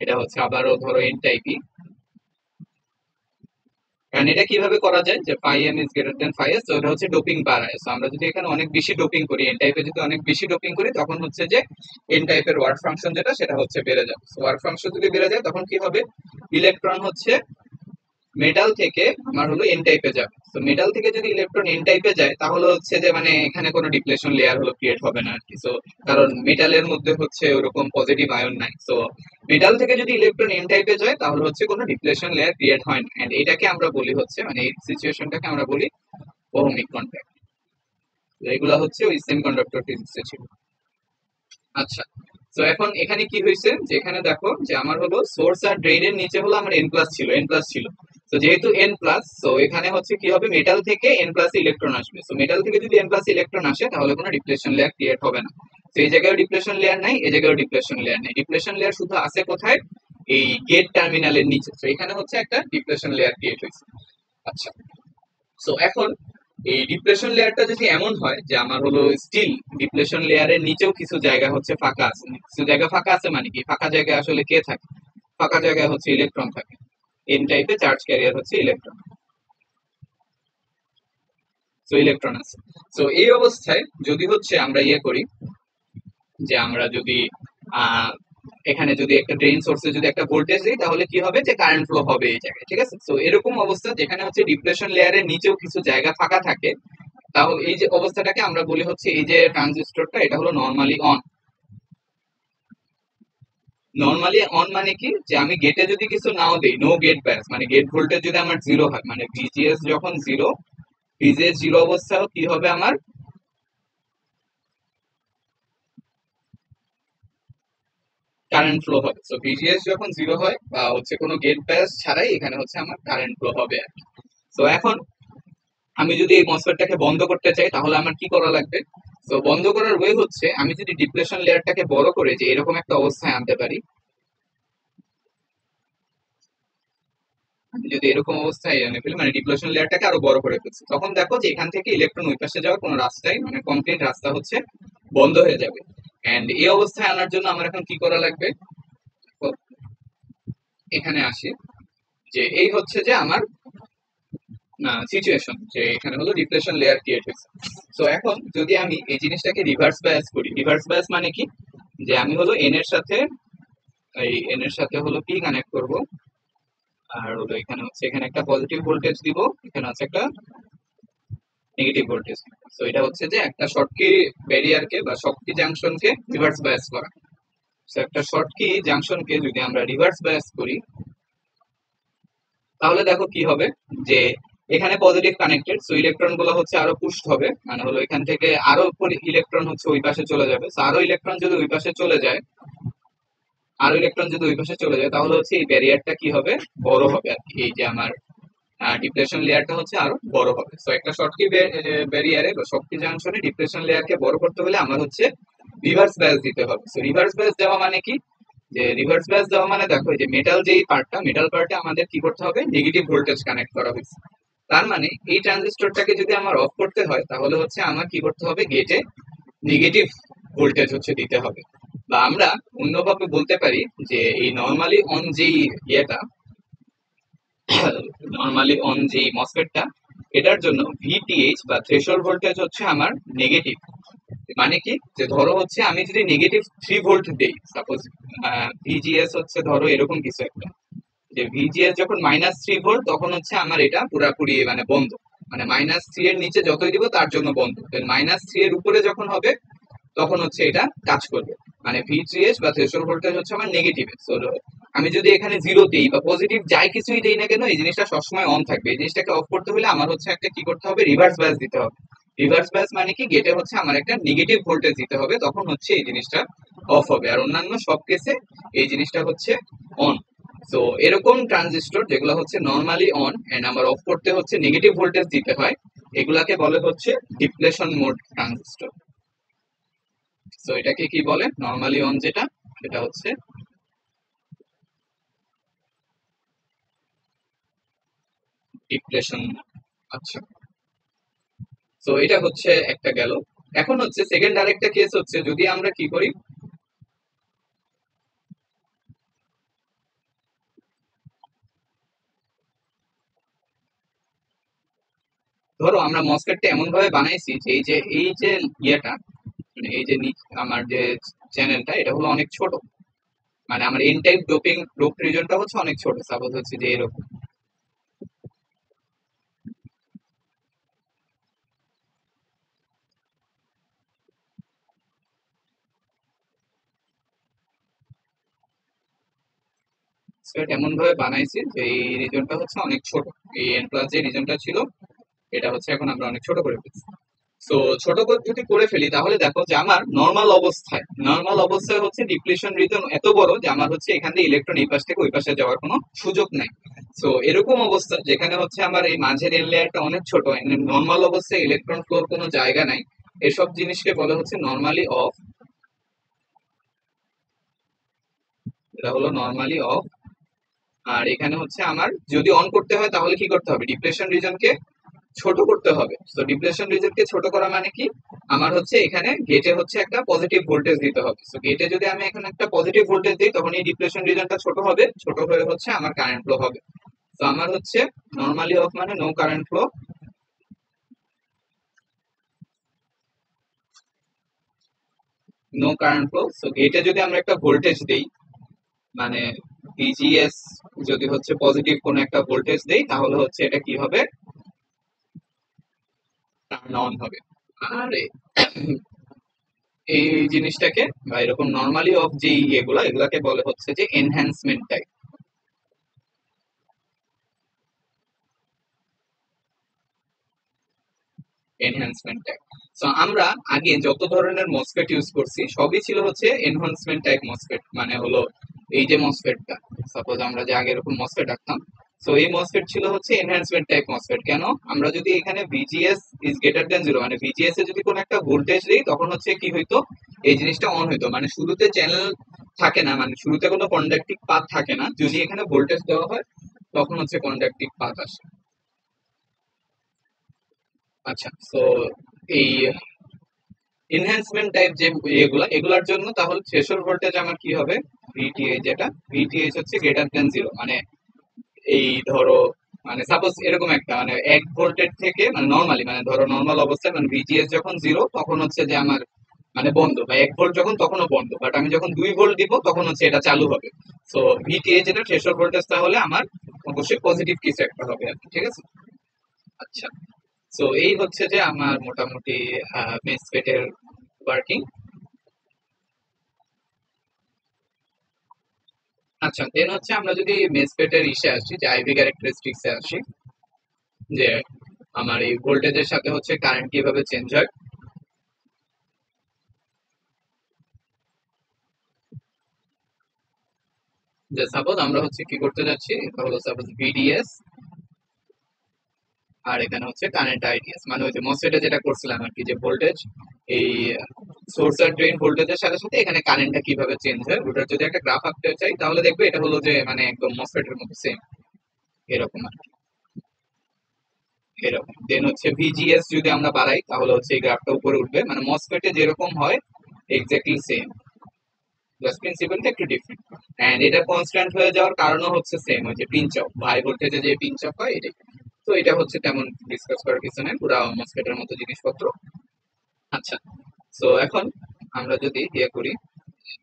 এটা হচ্ছে আবারও ধরো এন টাইপই। কারণ এটা কিভাবে করা যায়, যে phi m is greater than phi s, তো এটা হচ্ছে ডোপিং বাড়ায়। সো আমরা যদি এখানে অনেক বেশি ডোপিং করি, এন টাইপে যদি অনেক বেশি ডোপিং করি, তখন হচ্ছে যে এন টাইপের ওয়ার্ক ফাংশন যেটা, সেটা হচ্ছে বেড়ে যাবে। সো ওয়ার্ক ফাংশন যদি বেড়ে যায়, তখন কি হবে, ইলেকট্রন হচ্ছে মেটাল থেকে আমার হলো এন টাইপে যাবে। তো মেটাল থেকে যদি ইলেকট্রন এন টাইপে যায়, তাহলে হচ্ছে যে মানে এখানে কোনো ডিপ্লেশন লেয়ার হলো ক্রিয়েট হবে না আর কি। সো কারণ মেটালের মধ্যে হচ্ছে ওরকম পজিটিভ আয়ন নাই। সো মেটাল থেকে যদি ইলেকট্রন এন টাইপে যায়, তাহলে হচ্ছে কোনো ডিপ্লেশন লেয়ার ক্রিয়েট হয় না, এন্ড এটাকে আমরা বলি হচ্ছে, মানে এই সিচুয়েশনটাকে আমরা বলি ওহমিক কন্ট্যাক্ট। এগুলা হচ্ছে ওই সেমিকন্ডাক্টর ফিজিক্সে ছিল। আচ্ছা, তো এখন এখানে কি হয়েছে, যে এখানে দেখো যে আমার হলো সোর্স আর ড্রেইনের নিচে হলো আমার এন প্লাস ছিল, এন প্লাস ছিল। তো যেহেতু এন প্লাস, তো এখানে হচ্ছে কি হবে, মেটাল থেকে এন প্লাস ইলেকট্রন আসবে। তো মেটাল থেকে যদি এন প্লাস ইলেকট্রন আসে, তাহলে কোনো ডিপ্লেশন লেয়ার ক্রিয়েট হবে না। তো এই জায়গায় ডিপ্লেশন লেয়ার নাই, এই জায়গায় ডিপ্লেশন লেয়ার নেই। ডিপ্লেশন লেয়ার শুধু আছে কোথায়, এই গেট টার্মিনালের নিচে। তো এখানে হচ্ছে একটা ডিপ্লেশন লেয়ার ক্রিয়েট হয়েছে। আচ্ছা, সো এখন এই ডিপ্লেশন লেয়ারটা যদি এমন হয় যে আমার হলো স্টিল ডিপ্লেশন লেয়ারের নিচেও কিছু জায়গা হচ্ছে ফাঁকা আছে, কিছু জায়গা ফাঁকা আছে, মানে কি ফাঁকা জায়গায় আসলে কে থাকে, ফাঁকা জায়গায় হচ্ছে ইলেকট্রন থাকে, এন টাইপের চার্জ ক্যারিয়ার হচ্ছে ইলেকট্রন। সো ইলেকট্রন আছে। সো এই অবস্থায় যদি হচ্ছে আমরা ইয়ে করি, যে আমরা যদি আহ এখানে যদি একটা ড্রেন সোর্সে যদি একটা ভোল্টেজ দিই, তাহলে কি হবে, যে কারেন্ট ফ্লো হবে এই জায়গায়, ঠিক আছে। তো এরকম অবস্থা যেখানে হচ্ছে ডিপ্লেশন লেয়ারের নিচেও কিছু জায়গা ফাঁকা থাকে, তাহলে এই যে অবস্থাটাকে আমরা বলি হচ্ছে, এই যে ট্রানজিস্টরটা এটা হলো নর্মালি অন। নর্মালি অন মানে কি, যে আমি গেটে যদি কিছু নাও দেই, নো গেট ব্যাস, মানে গেট ভোল্টেজ যদি আমার জিরো হয়, মানে ভিজিএস যখন জিরো, ভিজিএস জিরো অবস্থায় কি হবে, আমার কারেন্ট ফ্লো হবে। সো ভিজিএস যখন জিরো হয় বা হচ্ছে কোনো গেট ব্যাস ছাড়াই, এখানে হচ্ছে আমার কারেন্ট ফ্লো হবে আর কি। তো এখন আমি যদি এই মসফেটটাকে বন্ধ করতে চাই, তাহলে আমার কি করা লাগবে। তো বন্ধ করার ওয়ে হচ্ছে, আমি যদি ডিপ্লেশন লেয়ারটাকে বড় করে যে এরকম একটা অবস্থায় আনতে পারি, আমি যদি এরকম অবস্থায় এনে ফেলি, মানে ডিপ্লেশন লেয়ারটাকে আরো বড় করে ফেলছি, তখন দেখো যে এখান থেকে ইলেকট্রন ওই পাশে যাওয়ার কোনো রাস্তাই, মানে কমপ্লিট রাস্তা হচ্ছে বন্ধ হয়ে যাবে। এন্ড এই অবস্থায় আনার জন্য আমার এখন কি করা লাগবে, তো এখানে আসি, যে এই হচ্ছে যে আমার সিচুয়েশন, যে এখানে হলো ডিপ্লেশন লেয়ার ক্রিয়েট হয়েছে। তো এখন যদি আমি এই জিনিসটাকে রিভার্স বায়াস করি, রিভার্স বায়াস মানে কি, যে আমি হলো এন এর সাথে এই এন এর সাথে হলো পি কানেক্ট করব, আর হলো এখানে হচ্ছে এখানে একটা পজিটিভ ভোল্টেজ দিব, এখানে আছে একটা নেগেটিভ ভোল্টেজ। তো এটা হচ্ছে যে একটা শর্টকি ব্যারিয়ারকে বা শর্টকি জাংশনকে রিভার্স বায়াস করা। তো একটা শর্টকি জাংশনকে যদি আমরা রিভার্স বায়াস করি তাহলে দেখো কি হবে, যে এখানে পজিটিভ কানেক্টেড, সো ইলেকট্রন গুলো হচ্ছে আরো পুশ হবে, মানে হলো এখান থেকে আরো ইলেকট্রন হচ্ছে ওই পাশে চলে যাবে। তো আরো ইলেকট্রন যদি ওই পাশে চলে যায়, আরো ইলেকট্রন যদি ওই পাশে চলে যায় তাহলে হচ্ছে এই ব্যারিয়ারটা কি হবে, বড় হবে আর কি। এই যে আমার ডিপ্রেশন লেয়ারটা হচ্ছে আরো বড় হবে। সো একটা শর্টকি ব্যারিয়ারে বা শর্টকি জাংশনে ডিপ্রেশন লেয়ারকে বড় করতে হলে আমার হচ্ছে রিভার্স বায়াস দিতে হবে। সো রিভার্স বায়াস দেওয়া মানে কি, যে রিভার্স বায়াস দেওয়া মানে দেখো এই যে মেটাল যেই পার্টটা, মেটাল পার্টে আমাদের কি করতে হবে, নেগেটিভ ভোল্টেজ কানেক্ট করা হয়েছে। তার মানে এই ট্রানজিস্টরটাকে যদি আমার অফ করতে হয় তাহলে হচ্ছে আমার কি করতে হবে, গেটে নেগেটিভ ভোল্টেজ হচ্ছে দিতে হবে। বা আমরা অন্যভাবে বলতে পারি যে এই নর্মালি অন যেই ইয়েটা, নর্মালি অন যে মসফেটটা, এটার জন্য ভিটিএইচ বা থ্রেশহোল্ড ভোল্টেজ হচ্ছে আমার নেগেটিভ। মানে কি, যে ধরো হচ্ছে আমি যদি নেগেটিভ 3 ভোল্ট দেই, সাপোজ ভিজিএস হচ্ছে ধরো এরকম কিছু একটা, যে ভিজিএস যখন -3 ভোল্ট তখন হচ্ছে আমার এটা পুরাপুরি মানে বন্ধ, মানে -3 এর নিচে যতই দিব তার জন্য বন্ধ। -3 এর উপরে যখন হবে তখন হচ্ছে এটা কাজ করবে। মানে ভিজিএস বা থ্রেশহোল্ড ভোল্টেজ হচ্ছে আমার নেগেটিভ। আমি যদি এখানে জিরো দেই বা পজিটিভ যাই কিছুই দেই না কেন, এই জিনিসটা সবসময় অন থাকবে। এই জিনিসটাকে অফ করতে হলে আমার হচ্ছে একটা কি করতে হবে, রিভার্স বায়াস দিতে হবে। রিভার্স বায়াস মানে কি, গেটে হচ্ছে আমার একটা নেগেটিভ ভোল্টেজ দিতে হবে, তখন হচ্ছে এই জিনিসটা অফ হবে। আর অন্যান্য সব কেসে এই জিনিসটা হচ্ছে অন। তো এরকম ট্রানজিস্টর যেগুলো হচ্ছে নর্মালি অন এন্ড আমার অফ করতে হচ্ছে নেগেটিভ ভোল্টেজ দিতে হয়, এগুলাকে বলে হচ্ছে ডিপ্লেশন মোড ট্রানজিস্টর। তো এটাকে কি বলে, নর্মালি অন যেটা, সেটা হচ্ছে ডিপ্লেশন। আচ্ছা, তো এটা হচ্ছে একটা গেল। এখন হচ্ছে সেকেন্ড আরেকটা কেস হচ্ছে, যদি আমরা কি করি, ধরো আমরা মসফেটটা এমন ভাবে বানাইছি যে এই যে ইয়েটা, মানে এই যে আমার যে চ্যানেলটা, এটা হলো অনেক ছোট, মানে আমার এন টাইপ ডোপ রিজনটা হচ্ছে অনেক ছোট, সাপোজ হচ্ছে যে এরকম। মসফেট এমন ভাবে বানাইছি যে এই রিজনটা হচ্ছে অনেক ছোট, এই এন প্লাস যে রিজনটা ছিল এটা হচ্ছে এখন আমরা অনেক ছোট করে ফেলছি। তো ছোট করে যদি করে ফেলি তাহলে দেখো যে আমার নর্মাল অবস্থায় হচ্ছে ডিপ্লিশন রিজন এত বড় যে আমার হচ্ছে এখান থেকে ইলেকট্রন এই পাশ থেকে ওই পাশে যাওয়ার কোনো সুযোগ নাই। তো এরকম অবস্থা যেখানে হচ্ছে আমার এই মাঝের এন লেয়ারটা অনেক ছোট, নর্মাল অবস্থায় ইলেকট্রন ফ্লোর কোনো জায়গা নাই, এসব জিনিসকে বলা হচ্ছে নর্মালি অফ। এটা হলো নর্মালি অফ। আর এখানে হচ্ছে আমার যদি অন করতে হয় তাহলে কি করতে হবে, ডিপ্লেশন রিজনকে ছোট করতে হবে। তো ডিপ্লেশন রিজনকে ছোট করা মানে কি, আমার হচ্ছে এখানে গেটে হচ্ছে একটা পজিটিভ ভোল্টেজ দিতে হবে। তো গেটে যদি আমি এখানে একটা পজিটিভ ভোল্টেজ দিই তখন এই ডিপ্লেশন রিজনটা ছোট হবে, ছোট হয়ে হচ্ছে আমার কারেন্ট ফ্লো হবে। তো আমার হচ্ছে নর্মালি অফ মানে no current flow, no current flow. তো গেটে যদি আমরা একটা ভোল্টেজ দেই, মানে ভিজিএস যদি হচ্ছে পজিটিভ কোনো একটা ভোল্টেজ দেই তাহলে হচ্ছে এটা কি হবে, টার্ন অন হবে। আর এই জিনিসটাকে বা এরকম নর্মালি অফ যে এগুলাকে বলে হচ্ছে যে enhancement type. Enhancement type. So আমরা আগে যত ধরনের মসফেট ইউজ করছি সবই ছিল হচ্ছে এনহ্যান্সমেন্ট টাইপ মসফেট, মানে হলো এই যে মসফেটটা, সাপোজ আমরা যে আগে এরকম মসফেট রাখতাম, সো এই মসফেট ছিল হচ্ছে এনহ্যান্সমেন্ট টাইপ মসফেট। কেন, আমরা যদি এখানে VGS is greater than zero, মানে ভিজিএস এ যদি কোনো একটা ভোল্টেজ দিই তখন হচ্ছে কি হইতো, এই জিনিসটা অন হইতো, মানে শুরুতে চ্যানেল থাকে না, মানে শুরুতে কোনো কন্ডাক্টিভ পাথ থাকে না, যদি এখানে ভোল্টেজ দেওয়া হয় তখন হচ্ছে কন্ডাক্টিভ পাথ আসে। আচ্ছা, তো এই এনহ্যান্সমেন্ট টাইপ যে এগুলার জন্য তাহলে থ্রেশহোল্ড ভোল্টেজ আমার কি হবে, ভিটিএইচ, যেটা ভিটিএইচ হচ্ছে গ্রেটার দেন জিরো, মানে এই ধরো, মানে সাপোজ এরকম একটা মানে 1 ভোল্টের থেকে, মানে নর্মালি মানে ধরো নর্মাল অবস্থায় মানে ভিজিএস যখন জিরো তখন হচ্ছে যে আমার মানে বন্ধ বা 1 ভোল্ট যখন তখনও বন্ধ, বাট আমি যখন 2 ভোল্ট দিব তখন হচ্ছে এটা চালু হবে। সো ভিটিএ যেটা থ্রেশহোল্ড ভোল্টেজ, তাহলে আমার অবশ্যই পজিটিভ কিছু একটা হবে আর কি, ঠিক আছে। আচ্ছা, সো এই হচ্ছে যে আমার মোটামুটি মেসফেটের ওয়ার্কিং। আচ্ছা, দেন হচ্ছে আমরা যদি মেসফেটের ইসে আসি, যে আইভি ক্যারেক্টারিস্টিক্সে আসি, যে আমার এই ভোল্টেজের সাথে হচ্ছে কারেন্ট কিভাবে চেঞ্জ হয়। যে সাপোজ আমরা হচ্ছে কি করতে যাচ্ছি, এটা হলো সাপোজ ভিডিএস, আর এখানে হচ্ছে কারেন্ট আইডিএস, মানে ওই যে মসফেটে যেটা করছিলাম আর কি, যে ভোল্টেজ এই সোর্স আর ড্রেন ভোল্টেজের সাথে সাথে এখানে কারেন্টটা কিভাবে চেঞ্জ হয়, ওটার যদি একটা গ্রাফ আঁকতে চাই তাহলে দেখবে এটা হলো যে মানে একদম মসফেটের মতো সেম এরকম আর কি, এরকম। দেন হচ্ছে ভিজিএস যদি আমরা বাড়াই তাহলে হচ্ছে এই গ্রাফটা উপরে উঠবে, মানে মসফেটে যেরকম হয় এক্স্যাক্টলি সেম, জাস্ট প্রিন্সিপালটা একটু ডিফারেন্ট। এন্ড এটা কনস্ট্যান্ট হয়ে যাওয়ার কারণও হচ্ছে সেম, ওই যে পিঞ্চ অফ, হাই ভোল্টেজে যে পিঞ্চ অফ হয় এটাই। তো এটা হচ্ছে তেমন ডিসকাস করার কিছু নেই, পুরো মসফেটের মতো জিনিসপত্র। আচ্ছা, তো এখন আমরা যদি ইয়ে করি,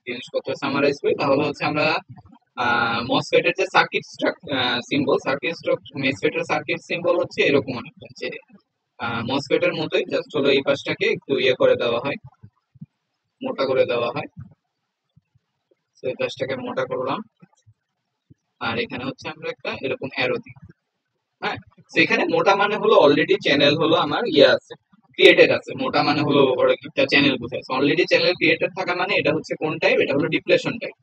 জিনিসপত্র সামারাইজ করি, তাহলে হচ্ছে আমরা মসফেটের যে সার্কিট সিম্বল, সার্কিট মেসফেটের সার্কিট সিম্বল হচ্ছে এরকম অনেকটা, যে মসফেটের মতোই, জাস্ট হলো এই পাশটাকে একটু ইয়ে করে দেওয়া হয়, মোটা করে দেওয়া হয়। তো এই পাশটাকে মোটা করলাম, আর এখানে হচ্ছে আমরা একটা এরকম অ্যারো দিই। হ্যাঁ, তো এখানে মোটা মানে হলো অলরেডি চ্যানেল হলো আমার ইয়ে আছে, ক্রিয়েটেড আছে। মোটা মানে হলো ওর একটা চ্যানেল বুঝাইছে, অলরেডি চ্যানেল ক্রিয়েটেড থাকা মানে এটা হচ্ছে কোন টাইপ, এটা হলো ডিপ্লেশন টাইপ।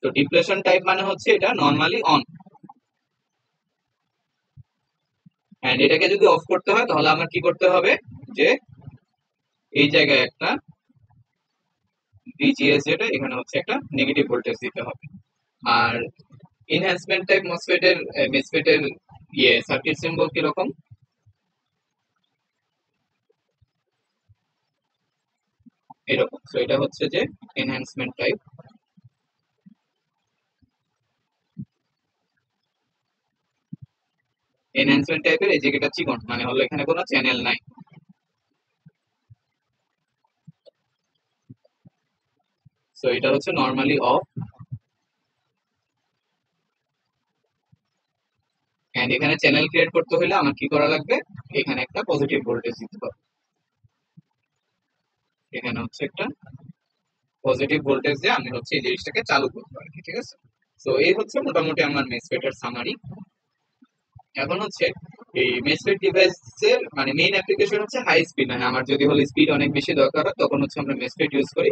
তো ডিপ্লেশন টাইপ মানে হচ্ছে এটা নর্মালি অন, এন্ড এটাকে যদি অফ করতে হয় তাহলে আমার কি করতে হবে, যে এই জায়গায় একটা ভিজিএস, যেটা এখানে হচ্ছে একটা নেগেটিভ ভোল্টেজ দিতে হবে। আর এনহ্যান্সমেন্ট টাইপ মসফেটের মেসফেটের ইয়ে সার্কিট সিম্বল কিরকম, এরকম। তো এটা হচ্ছে যে এনহ্যান্সমেন্ট টাইপ। এনহ্যান্সমেন্ট টাইপের এই জায়গাটা চিকন, মানে হলো এখানে কোনো চ্যানেল নাই। সো এটা হচ্ছে নর্মালি অফ, এন্ড এখানে চ্যানেল ক্রিয়েট করতে হলে আমার কি করা লাগবে, এখানে একটা পজিটিভ ভোল্টেজ দিতে হবে, এখানে হচ্ছে একটা পজিটিভ ভোল্টেজ দিয়ে আমি হচ্ছে এই জিনিসটাকে চালু করতে পারি, ঠিক আছে। তো এই হচ্ছে মোটামুটি আমার মেসফেটের সামারি। এখন হচ্ছে এই মেসফেট ডিভাইসের মানে মেইন অ্যাপ্লিকেশন হচ্ছে হাই স্পিড, মানে আমার যদি হলো স্পিড অনেক বেশি দরকার হয় তখন হচ্ছে আমরা মেসফেট ইউজ করি।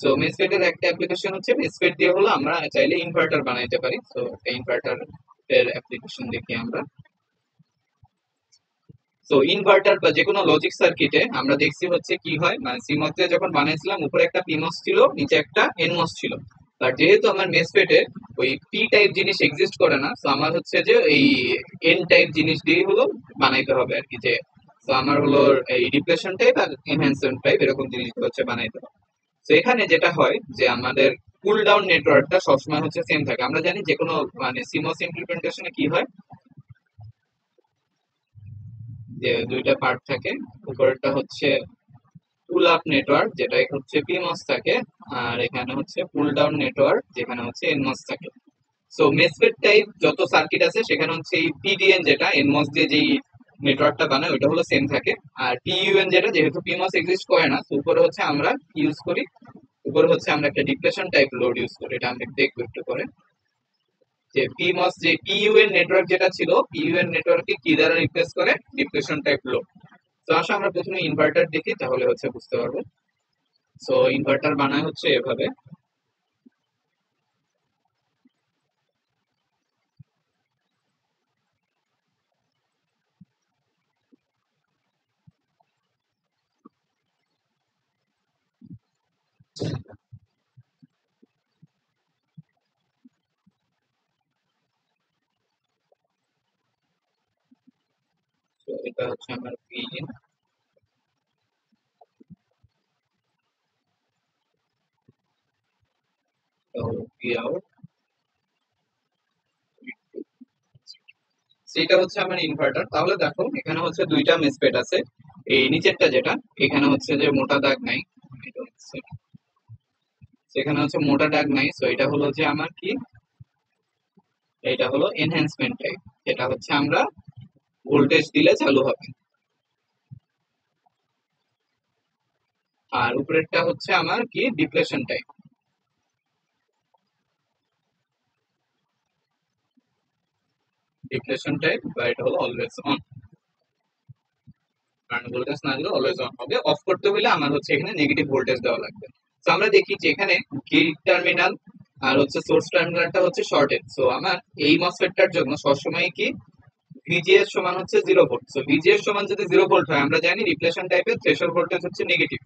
সো মেসফেটের একটা অ্যাপ্লিকেশন হচ্ছে মেসফেট দিয়ে হলো আমরা চাইলে ইনভার্টার বানাইতে পারি। সো ইনভার্টার এর অ্যাপ্লিকেশন দেখি আমরা। তো ইনভার্টার বা যে কোনো লজিক সার্কিটে আমরা দেখছি হচ্ছে কি হয়, মানে সিমস দিয়ে যখন বানাইছিলাম উপরে একটা পিমস ছিল, নিচে একটা এনমস ছিল। বাট যেহেতু আমার মেসফেটে ওই পি টাইপ জিনিস এক্সিস্ট করে না, তো আমার হচ্ছে যে এই এন টাইপ জিনিস দিয়ে হলো বানাইতে হবে আর কি, যে তো আমার হলো এই ডিপ্লেশন টাইপ আর এনহ্যান্সমেন্ট টাইপ এরকম জিনিসগুলো হচ্ছে বানাইতে হবে। তো এখানে যেটা হয় যে আমাদের কুল ডাউন নেটওয়ার্কটা সবসময় হচ্ছে সেম থাকে। আমরা জানি যে কোনো মানে সিমস ইমপ্লিমেন্টেশনে কি হয়, যে দুইটা পার্ট থাকে, উপরেরটা হচ্ছে পুল আপ নেটওয়ার্ক, যেটা হচ্ছে পিমস থাকে, আর এখানে হচ্ছে পুল ডাউন নেটওয়ার্ক, যেখানে হচ্ছে এনমস থাকে। সো মেসফেট টাইপ যত সার্কিট আছে সেখানে হচ্ছে এই পিডিএন, যেটা এনমস দিয়ে যেই নেটওয়ার্কটা বানায় ওইটা হলো সেম থাকে। আর পিইউএন যেটা, যেহেতু পিমস এক্সিস্ট করে না, তো উপরে হচ্ছে আমরা ইউজ করি, উপরে হচ্ছে আমরা একটা ডিপ্লেশন টাইপ লোড ইউজ করি। এটা আমরা দেখবো একটু করে, যে পিমস যে পিইউএন নেটওয়ার্ক যেটা ছিল, পিইউএন নেটওয়ার্ককে কি দ্বারা রিপ্লেস করে, ডিপ্লেশন টাইপ লোড। তো আসলে আমরা প্রথমে ইনভার্টার দেখি, তাহলে হচ্ছে বুঝতে পারবো। সো ইনভার্টার বানায় হচ্ছে এভাবে। তো এটা হচ্ছে আমার পি ইন, তো পি আউট, সেটা হচ্ছে আমার ইনভার্টার। তাহলে দেখো এখানে হচ্ছে দুইটা মেসফেট আছে, এই নিচেরটা যেটা, এখানে হচ্ছে যে মোটা দাগ নাই, এটা হচ্ছে, সেখানে হচ্ছে মোটা দাগ নাই, সো এটা হলো যে আমার কি, এটা হলো এনহ্যান্সমেন্ট টাইপ, যেটা হচ্ছে আমরা ভোল্টেজ দিলে চালু হবে। আর উপরেরটা হচ্ছে আমার কি, ডিপ্লেশন টাইপ। ডিপ্লেশন টাইপ বা এটা হলো অলওয়েজ অন, কারণ ভোল্টেজ না দিলে অলওয়েজ অন হবে। অফ করতে হলে আমার হচ্ছে এখানে নেগেটিভ ভোল্টেজ দেওয়া লাগবে। তো আমরা দেখি যে এখানে গেট টার্মিনাল আর হচ্ছে সোর্স টার্মিনালটা হচ্ছে শর্টেড, সো আমার এই মসফেটটার জন্য সবসময় কি ভিজিএস সমান হচ্ছে 0 ভোল্ট। সো ভিজিএস সমান যদি 0 ভোল্ট হয়, আমরা জানি রিপ্লেশন টাইপের থ্রেশহোল্ড ভোল্টেজ হচ্ছে নেগেটিভ।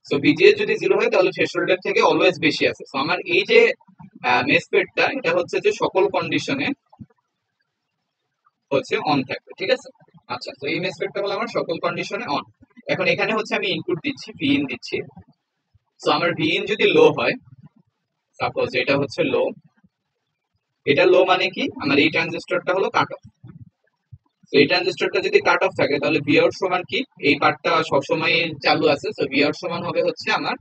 সো ভিজিএস যদি 0 হয় তাহলে থ্রেশহোল্ডের থেকে অলওয়েজ বেশি আছে। সো আমার এই যে মেসফেটটা, এটা হচ্ছে যে সকল কন্ডিশনে হচ্ছে অন থাকবে, ঠিক আছে। আচ্ছা, তো এই মেসফেটটা হলো আমার সকল কন্ডিশনে অন। এখন এখানে হচ্ছে আমি ইনপুট দিচ্ছি, ভি ইন দিচ্ছি। সো আমার ভি ইন যদি লো হয়, সাপোজ এটা হচ্ছে লো, এটা লো মানে কি, আমার এই ট্রানজিস্টরটা হলো কাট অফ। তো এই ট্রানজিস্টরটা যদি কাট অফ থাকে তাহলে ভি আউট সমান কি, এই পার্টটা সবসময় চালু আছে, তো ভি আউট সমান হবে হচ্ছে আমার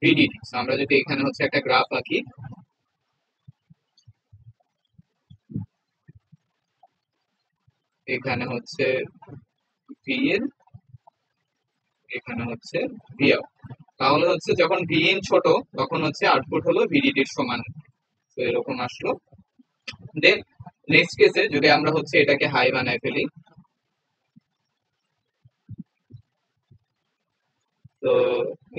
ভিডিডি। আমরা যদি এখানে হচ্ছে একটা গ্রাফ আঁকি, এখানে হচ্ছে ভি ইন, এখানে হচ্ছে ভি আউট, তাহলে হচ্ছে যখন ভি ইন ছোট তখন হচ্ছে আউটপুট হলো ভিডিডির সমান। তো এরকম আসলো। দেন নেক্সট কেসে যদি আমরা হচ্ছে এটাকে হাই বানায় ফেলি, তো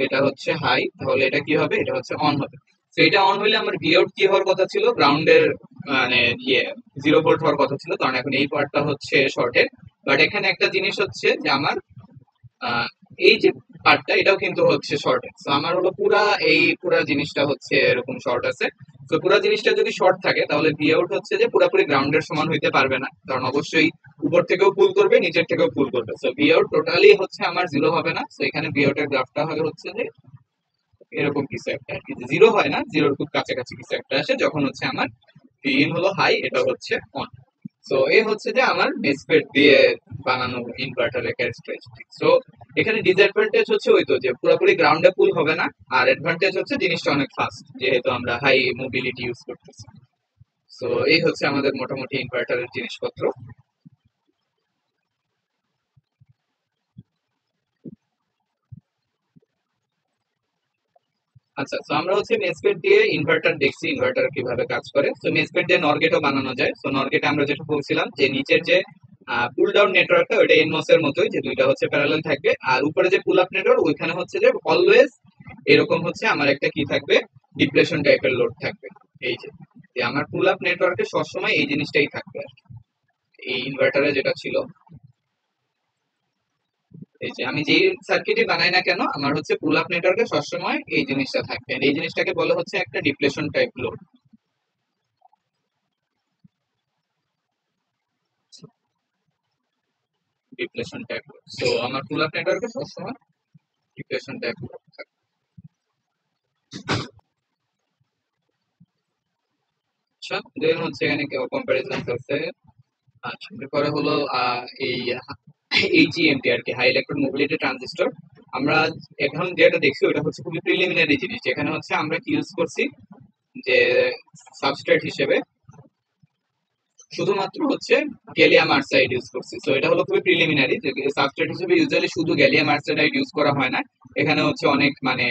এটা হচ্ছে হাই, তাহলে এটা কি হবে, এটা হচ্ছে অন হবে। তো এটা অন হইলে আমার ভি আউট কি হওয়ার কথা ছিল, গ্রাউন্ডের মানে ইয়ে 0 ভোল্ট হওয়ার কথা ছিল, কারণ এখন এই পার্টটা হচ্ছে শর্টেড। বাট এখানে একটা জিনিস হচ্ছে যে আমার আহ, এই যে পার্টটা এটাও কিন্তু হচ্ছে শর্ট। তো আমার হলো পুরা এই পুরা জিনিসটা হচ্ছে এরকম শর্ট আছে। তো পুরা জিনিসটা যদি শর্ট থাকে তাহলে ভি আউট হচ্ছে যে পুরোপুরি গ্রাউন্ডের সমান হইতে পারবে না, কারণ অবশ্যই উপর থেকেও পুল করবে, নিচের থেকেও পুল করবে। সো ভি আউট টোটালি হচ্ছে আমার 0 হবে না। তো এখানে ভি আউট এর গ্রাফটা হবে হচ্ছে যে এরকম কিছু একটা আর কি, 0 হয় না, 0-র খুব কাছাকাছি কিছু একটা আসে যখন হচ্ছে আমার ভি ইন হলো হাই, এটা হচ্ছে অন। সো এই হচ্ছে যে আমার মেসফেট দিয়ে বানানো ইনভার্টারের ক্যারেক্টারিস্টিক। সো এখানে ডিসঅ্যাডভান্টেজ হচ্ছে ওই তো যে পুরোপুরি গ্রাউন্ডে পুল হবে না, আর অ্যাডভান্টেজ হচ্ছে জিনিসটা অনেক ফাস্ট, যেহেতু আমরা হাই মোবিলিটি ইউজ করতেছি। সো এই হচ্ছে আমাদের মোটামুটি ইনভার্টারের জিনিসপত্র। আচ্ছা, তো আমরা হচ্ছে মেসফেট দিয়ে ইনভার্টার দেখছি, ইনভার্টার কিভাবে কাজ করে। তো মেসফেট দিয়ে নরগেটও বানানো যায়। তো নরগেটে আমরা যেটা বলছিলাম যে নিচের যে পুল ডাউন নেটওয়ার্কটা, ওইটা এনমস এর মতোই, যে দুইটা হচ্ছে প্যারালাল থাকবে, আর উপরে যে পুল আপ নেটওয়ার্ক ওইখানে হচ্ছে যে অলওয়েজ এরকম হচ্ছে আমার একটা কি থাকবে, ডিপ্লেশন টাইপের লোড থাকবে। এই যে যে আমার পুল আপ নেটওয়ার্কে সবসময় এই জিনিসটাই থাকবে আর কি। এই ইনভার্টারে যেটা ছিল, এই যে আমি যেই সার্কিটই বানাই না কেন, আমার হচ্ছে পুল আপ নেটওয়ার্কে সবসময় এই জিনিসটা থাকবে। এই জিনিসটাকে বলে হচ্ছে একটা depletion type load, depletion type load. So আমার পুল আপ নেটওয়ার্কে সবসময় ডিপ্লেশন টাইপ লোড থাকবে। আচ্ছা, দেন হচ্ছে এখানে কম্পারিজন করছে। আচ্ছা, এরপরে হলো এই এইচইএমটি আর কি, হাই ইলেকট্রন মোবিলিটি ট্রানজিস্টর। আমরা এখন যেটা দেখছি ওটা হচ্ছে খুবই প্রিলিমিনারি জিনিস, যেখানে হচ্ছে আমরা কি ইউজ করছি, যে সাবস্ট্রেট হিসেবে শুধুমাত্র হচ্ছে গ্যালিয়াম আর্সাইড ইউজ করছি। তো এটা হলো খুবই প্রিলিমিনারি, যে সাবস্ট্রেট হিসেবে ইউজুয়ালি শুধু গ্যালিয়াম আর্সাইড ইউজ করা হয় না, এখানে হচ্ছে অনেক মানে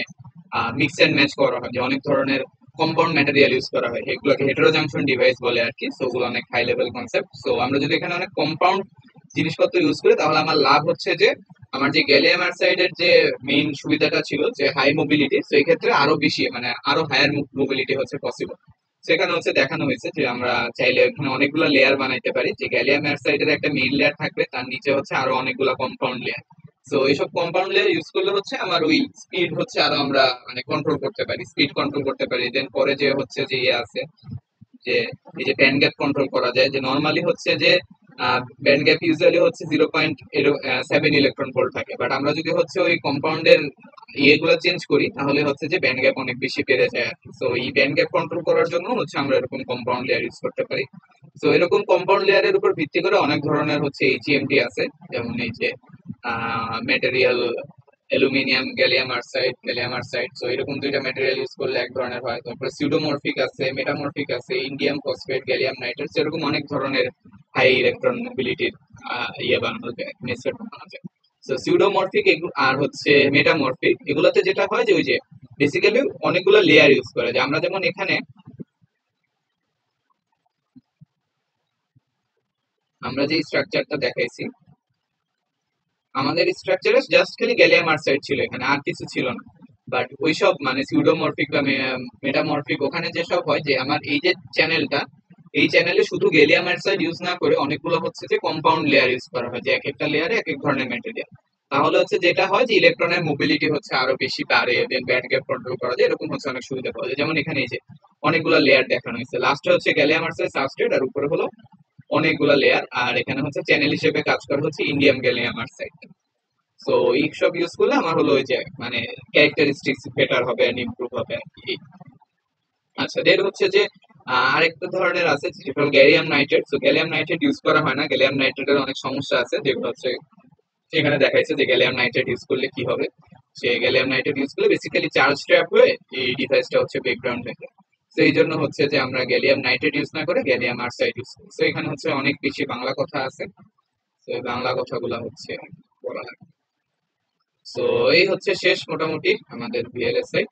মিক্স এন্ড ম্যাচ করা হয়, যে অনেক ধরনের কম্পাউন্ড ম্যাটেরিয়াল ইউজ করা হয়, এগুলোকে হেটেরোজাংশন ডিভাইস বলে আর কি। সো ওগুলো অনেক হাই লেভেল কনসেপ্ট। সো আমরা যদি এখানে অনেক কম্পাউন্ড জিনিসপত্র ইউজ করি তাহলে আমার লাভ হচ্ছে যে আমার যে গ্যালিয়াম আর্সাইডের যে মেইন সুবিধাটা ছিল যে হাই মোবিলিটি, তো এই ক্ষেত্রে আরো বেশি মানে আরো হায়ার মোবিলিটি হচ্ছে পসিবল। সেখানে হচ্ছে দেখানো হয়েছে যে আমরা চাইলে এখানে অনেকগুলো লেয়ার বানাইতে পারি, যে গ্যালিয়াম অ্যারসাইডের একটা মেইন লেয়ার থাকবে, তার নিচে হচ্ছে আরো অনেকগুলো কম্পাউন্ড লেয়ার। তো এইসব কম্পাউন্ড লেয়ার ইউজ করলে হচ্ছে আমার ওই স্পিড হচ্ছে আরো আমরা মানে কন্ট্রোল করতে পারি, স্পিড কন্ট্রোল করতে পারি। দেন পরে যে হচ্ছে যে ইয়ে আছে, যে এই যে ব্যান্ড গ্যাপ কন্ট্রোল করা যায়, যে নর্মালি হচ্ছে যে ব্যান্ড গ্যাপ ইউজুয়ালি হচ্ছে 0.7 ইলেকট্রন ভোল্ট থাকে, বাট আমরা যদি হচ্ছে ওই কম্পাউন্ডের ইয়েগুলো চেঞ্জ করি তাহলে হচ্ছে যে ব্যান্ড গ্যাপ অনেক বেশি বেড়ে যায় আর কি। তো এই ব্যান্ড গ্যাপ কন্ট্রোল করার জন্য হচ্ছে আমরা এরকম কম্পাউন্ড লেয়ার ইউজ করতে পারি। তো এরকম কম্পাউন্ড লেয়ারের উপর ভিত্তি করে অনেক ধরনের হচ্ছে এইচইএমটি আছে, যেমন এই যে মেটেরিয়াল অ্যালুমিনিয়াম, গ্যালিয়াম আর্সাইড। তো এরকম দুইটা ম্যাটেরিয়াল ইউজ করলে এক ধরনের হয়। তারপরে সিউডোমরফিক আছে, মেটামরফিক আছে, ইন্ডিয়াম ফসফেট, গ্যালিয়াম নাইট্রেট, এরকম অনেক ধরনের হাই ইলেকট্রন মোবিলিটির ইয়ে বানানো যায়, মেসফেট বানানো যায়। তো সিউডোমরফিক আর হচ্ছে মেটামরফিক, এগুলোতে যেটা হয় যে ওই যে বেসিক্যালি অনেকগুলো লেয়ার ইউজ করে, যে আমরা যেমন এখানে আমরা যে স্ট্রাকচারটা দেখাইছি, আমাদের স্ট্রাকচারে জাস্ট খালি গ্যালিয়াম আর্সাইড ছিল এখানে, আর কিছু ছিল না। বাট ওইসব মানে সিউডোমরফিক বা মেটামরফিক ওখানে যেসব হয়, যে আমার এই যে চ্যানেলটা, এই চ্যানেলে শুধু গ্যালিয়াম আর্সাইড ইউজ না করে অনেকগুলো হচ্ছে যে কম্পাউন্ড লেয়ার ইউজ করা হয়, যে এক একটা লেয়ারে এক এক ধরনের ম্যাটেরিয়াল। তাহলে হচ্ছে যেটা হয় যে ইলেকট্রনের মোবিলিটি হচ্ছে আরো বেশি বাড়ে, দেন ব্যান্ড গ্যাপ কন্ট্রোল করা যায়, এরকম হচ্ছে অনেক সুবিধা পাওয়া যায়। যেমন এখানে এই যে অনেকগুলো লেয়ার দেখানো হয়েছে, লাস্টে হচ্ছে গ্যালিয়াম আর্সাইড সাবস্ট্রেট, আর উপরে হলো অনেকগুলা লেয়ার, আর এখানে হচ্ছে চ্যানেল হিসেবে কাজ করে হচ্ছে ইন্ডিয়াম গ্যালিয়াম আর্সাইড। সো এইসব ইউজ করলে আমার হলো ওই যে মানে ক্যারেক্টারিস্টিক্স বেটার হবে এন্ড ইমপ্রুভ হবে আর কি। আচ্ছা, দেন হচ্ছে যে আরেকটা ধরনের আছে যেটা হলো গ্যালিয়াম নাইট্রেট। তো গ্যালিয়াম নাইট্রেট ইউজ করা হয় না, গ্যালিয়াম নাইট্রেটের অনেক সমস্যা আছে, যেগুলো হচ্ছে এখানে দেখাইছে যে গ্যালিয়াম নাইট্রেট ইউজ করলে কি হবে। সে গ্যালিয়াম নাইট্রেট ইউজ করলে বেসিক্যালি চার্জ ট্র্যাপ হয়ে এই ডিভাইসটা হচ্ছে ব্রেকডাউন হয়ে যায়। তো এই জন্য হচ্ছে যে আমরা গ্যালিয়াম নাইট্রেট ইউজ না করে গ্যালিয়াম আর্সাইড ইউজ করি। তো এখানে হচ্ছে অনেক বেশি বাংলা কথা আছে, তো এই বাংলা কথাগুলো হচ্ছে বলা লাগে। তো এই হচ্ছে শেষ মোটামুটি আমাদের ভিএলএসআই।